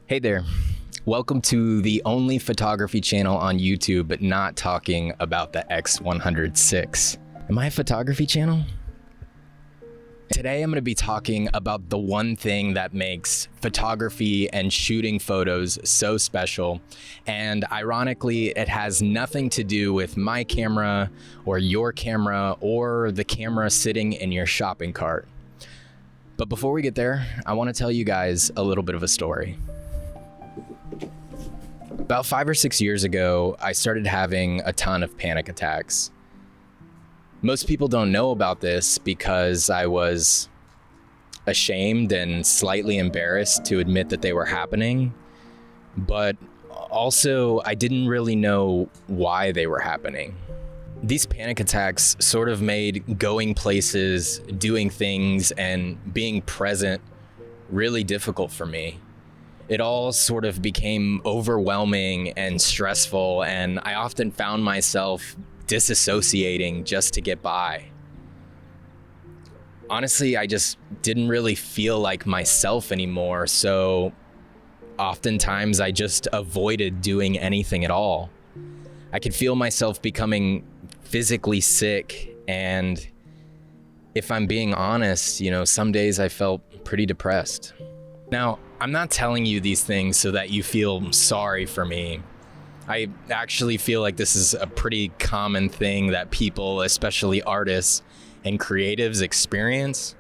Hey there. Welcome to the only photography channel on YouTube, but not talking about the X100VI. Am I a photography channel? Today I'm going to be talking about the one thing that makes photography and shooting photos so special. And ironically, it has nothing to do with my camera or your camera or the camera sitting in your shopping cart. But before we get there, I want to tell you guys a little bit of a story. About 5 or 6 years ago, I started having a ton of panic attacks. Most people don't know about this because I was ashamed and slightly embarrassed to admit that they were happening, but also I didn't really know why they were happening. These panic attacks sort of made going places, doing things, and being present really difficult for me. It all sort of became overwhelming and stressful, and I often found myself disassociating just to get by. Honestly, I just didn't really feel like myself anymore, so oftentimes I just avoided doing anything at all. I could feel myself becoming physically sick, and if I'm being honest, some days I felt pretty depressed. Now, I'm not telling you these things so that you feel sorry for me. I actually feel like this is a pretty common thing that people, especially artists and creatives, experience.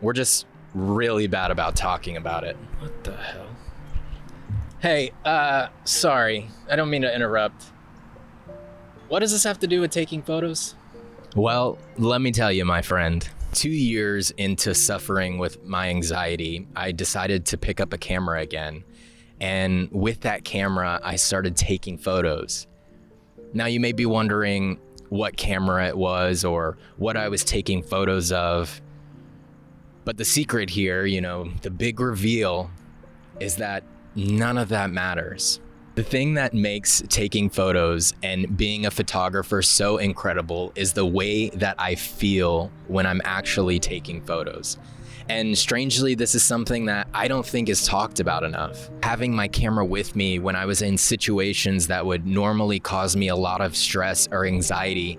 We're just really bad about talking about it. What the hell? Hey, sorry, I don't mean to interrupt. What does this have to do with taking photos? Well, let me tell you, my friend. 2 years into suffering with my anxiety, I decided to pick up a camera again. And with that camera, I started taking photos. Now you may be wondering what camera it was or what I was taking photos of. But the secret here, the big reveal is that none of that matters. The thing that makes taking photos and being a photographer so incredible is the way that I feel when I'm actually taking photos. And strangely, this is something that I don't think is talked about enough. Having my camera with me when I was in situations that would normally cause me a lot of stress or anxiety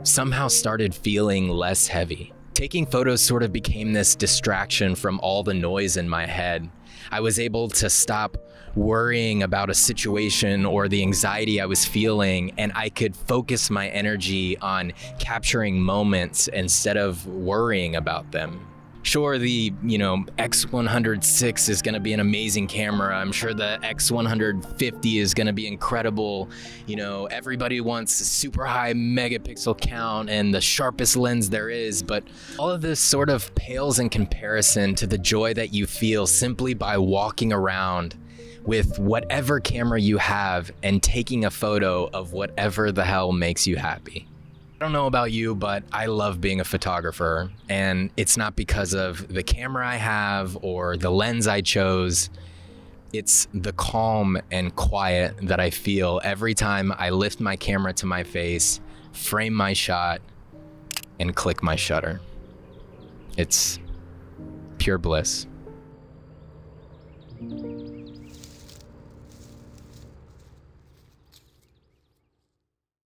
somehow started feeling less heavy. Taking photos sort of became this distraction from all the noise in my head. I was able to stop worrying about a situation or the anxiety I was feeling, and I could focus my energy on capturing moments instead of worrying about them. Sure, the X100VI is going to be an amazing camera. I'm sure the X100VI is going to be incredible. Everybody wants a super high megapixel count and the sharpest lens there is, but all of this sort of pales in comparison to the joy that you feel simply by walking around with whatever camera you have and taking a photo of whatever the hell makes you happy. I don't know about you, but I love being a photographer, and it's not because of the camera I have or the lens I chose. It's the calm and quiet that I feel every time I lift my camera to my face, frame my shot, and click my shutter. It's pure bliss.